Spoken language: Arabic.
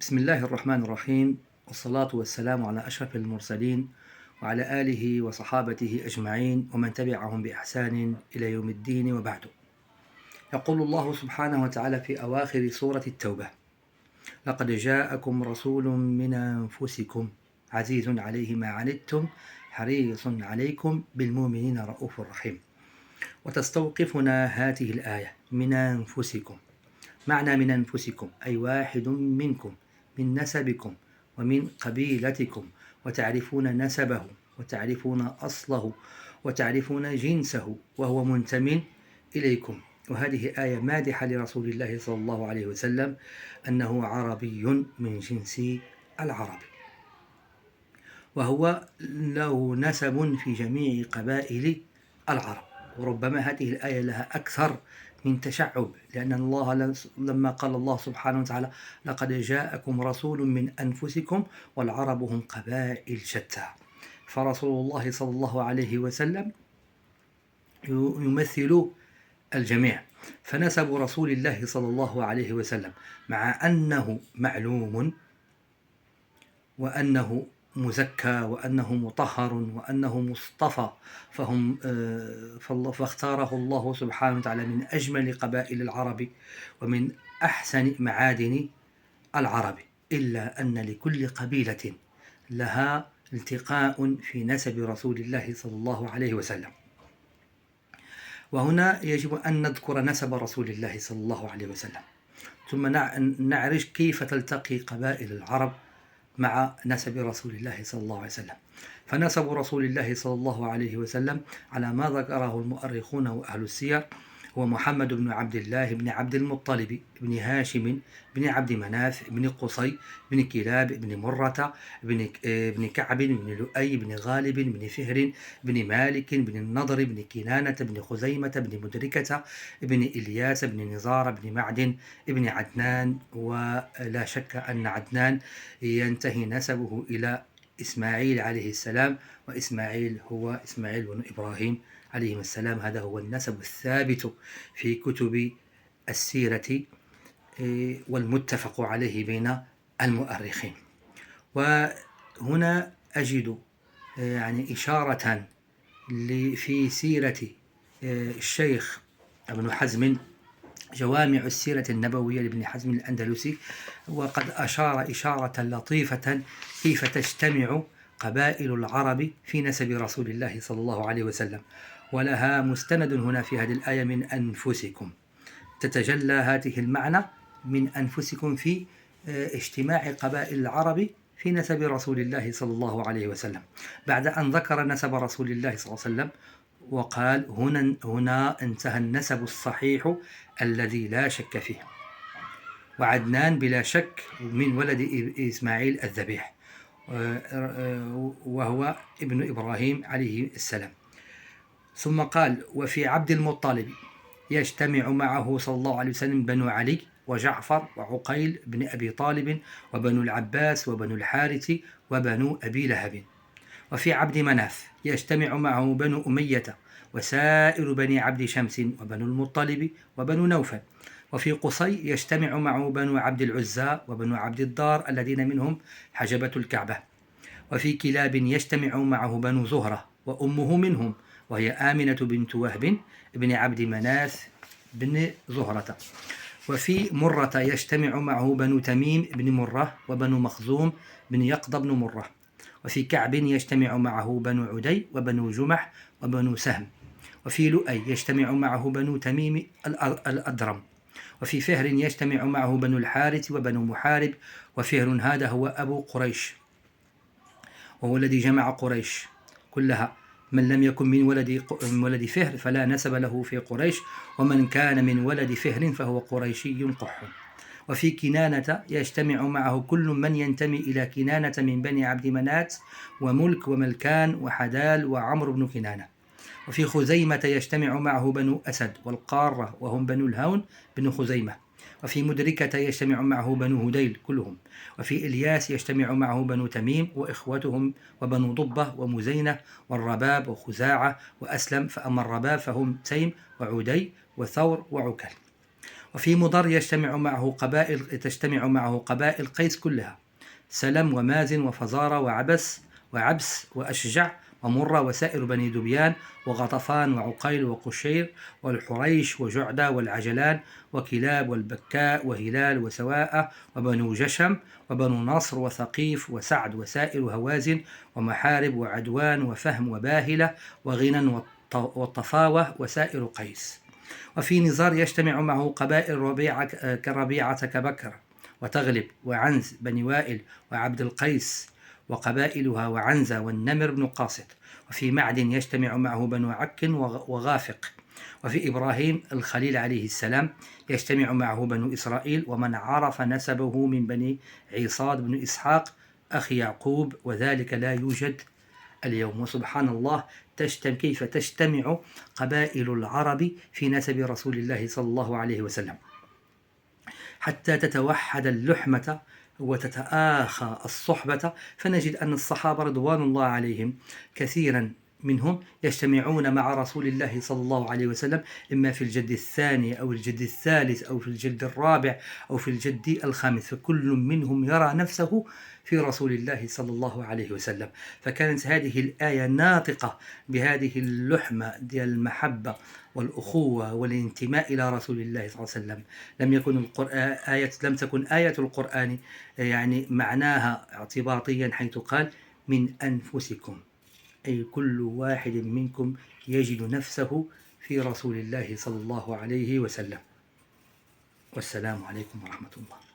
بسم الله الرحمن الرحيم، والصلاة والسلام على أشرف المرسلين وعلى آله وصحابته أجمعين ومن تبعهم بإحسان إلى يوم الدين، وبعد. يقول الله سبحانه وتعالى في أواخر سورة التوبة: لقد جاءكم رسول من أنفسكم عزيز عليه ما عنتم حريص عليكم بالمؤمنين رؤوف رحيم. وتستوقفنا هذه الآية من أنفسكم. معنى من أنفسكم أي واحد منكم، من نسبكم ومن قبيلتكم، وتعرفون نسبه وتعرفون أصله وتعرفون جنسه وهو منتمٍ إليكم. وهذه آية مادحة لرسول الله صلى الله عليه وسلم أنه عربي من جنس العرب، وهو له نسب في جميع قبائل العرب. وربما هذه الآية لها أكثر من تشعب، لأن الله لما قال الله سبحانه وتعالى: لقد جاءكم رسول من أنفسكم، والعرب هم قبائل شتى، فرسول الله صلى الله عليه وسلم يمثل الجميع. فنسب رسول الله صلى الله عليه وسلم مع أنه معلوم وأنه مزكى وأنه مطهر وأنه مصطفى، فاختاره الله سبحانه وتعالى من أجمل قبائل العرب ومن أحسن معادن العرب، إلا أن لكل قبيلة لها التقاء في نسب رسول الله صلى الله عليه وسلم. وهنا يجب أن نذكر نسب رسول الله صلى الله عليه وسلم، ثم نعرف كيف تلتقي قبائل العرب مع نسب رسول الله صلى الله عليه وسلم. فنسب رسول الله صلى الله عليه وسلم على ما ذكره المؤرخون وأهل السير هو محمد بن عبد الله بن عبد المطلب بن هاشم بن عبد مناف بن قصي بن كلاب بن مرة بن كعب بن لؤي بن غالب بن فهر بن مالك بن النضر بن كنانة بن خزيمة بن مدركة بن إلياس بن نزار بن معدن بن عدنان. ولا شك أن عدنان ينتهي نسبه إلى إسماعيل عليه السلام، وإسماعيل هو إسماعيل بن إبراهيم عليهم السلام. هذا هو النسب الثابت في كتب السيرة والمتفق عليه بين المؤرخين. وهنا أجد إشارة في سيرة الشيخ ابن حزم، جوامع السيرة النبوية لابن حزم الأندلسي، وقد أشار إشارة لطيفة كيف تجتمع قبائل العرب في نسب رسول الله صلى الله عليه وسلم. ولها مستند هنا في هذه الآية: من أنفسكم. تتجلى هذه المعنى من أنفسكم في اجتماع قبائل العرب في نسب رسول الله صلى الله عليه وسلم، بعد أن ذكر نسب رسول الله صلى الله عليه وسلم وقال: هنا انتهى النسب الصحيح الذي لا شك فيه. وعدنان بلا شك من ولد إسماعيل الذبيح، وهو ابن إبراهيم عليه السلام. ثم قال: وفي عبد المطلب يجتمع معه صلى الله عليه وسلم بنو علي وجعفر وعقيل بن أبي طالب وبنو العباس وبنو الحارث وبنو أبي لهب. وفي عبد مناف يجتمع معه بنو أمية وسائر بني عبد شمس وبنو المطلب وبنو نوفل. وفي قصي يجتمع معه بنو عبد العزى وبنو عبد الدار الذين منهم حجبة الكعبة. وفي كلاب يجتمع معه بنو زهرة وأمه منهم، وهي آمنة بنت وهب بن عبد مناف بن زهرة. وفي مرة يجتمع معه بنو تميم بن مرة وبنو مخزوم بن يقضى بن مرة. وفي كعب يجتمع معه بنو عدي وبنو جمح وبنو سهم. وفي لؤي يجتمع معه بنو تميم الأدرم. وفي فهر يجتمع معه بنو الحارث وبنو محارب. وفهر هذا هو أبو قريش، وهو الذي جمع قريش كلها. من لم يكن من ولد فهر فلا نسب له في قريش، ومن كان من ولد فهر فهو قريشي قح. وفي كنانة يجتمع معه كل من ينتمي إلى كنانة من بني عبد منات وملك وملكان وحدال وعمر بن كنانة. وفي خزيمة يجتمع معه بنو أسد والقارة وهم بنو الهون بن خزيمة. وفي مدركة يجتمع معه بنو هديل كلهم. وفي إلياس يجتمع معه بنو تميم وإخوتهم وبنو ضبة ومزينة والرباب وخزاعة وأسلم. فأما الرباب فهم تيم وعدي وثور وعكل. وفي مضر تجتمع معه قبائل قيس كلها: سلم ومازن وفزارة وعبس وأشجع ومرة وسائر بني دبيان وغطفان وعقيل وقشير والحريش وجعدة والعجلان وكلاب والبكاء وهلال وسواء وبنو جشم وبنو نصر وثقيف وسعد وسائر هوازن ومحارب وعدوان وفهم وباهلة وغنى والطفاوة وسائر قيس. وفي نزار يجتمع معه قبائل كربيعة كبكر وتغلب وعنز بني وائل وعبد القيس وقبائلها وعنزة والنمر بن قاصد. وفي معدن يجتمع معه بنو عك وغافق. وفي إبراهيم الخليل عليه السلام يجتمع معه بنو إسرائيل ومن عرف نسبه من بني عيصاد بن إسحاق أخي يعقوب، وذلك لا يوجد اليوم. وسبحان الله كيف تجتمع قبائل العرب في نسب رسول الله صلى الله عليه وسلم حتى تتوحد اللحمة وتتآخى الصحبة. فنجد أن الصحابة رضوان الله عليهم كثيرا منهم يجتمعون مع رسول الله صلى الله عليه وسلم إما في الجد الثاني أو الجد الثالث أو في الجد الرابع أو في الجد الخامس، فكل منهم يرى نفسه في رسول الله صلى الله عليه وسلم. فكانت هذه الآية ناطقة بهذه اللحمة ديال المحبة والأخوة والانتماء إلى رسول الله صلى الله عليه وسلم. لم تكن آية القرآن يعني معناها اعتباطيا، حيث قال من أنفسكم، أي كل واحد منكم يجد نفسه في رسول الله صلى الله عليه وسلم. والسلام عليكم ورحمة الله.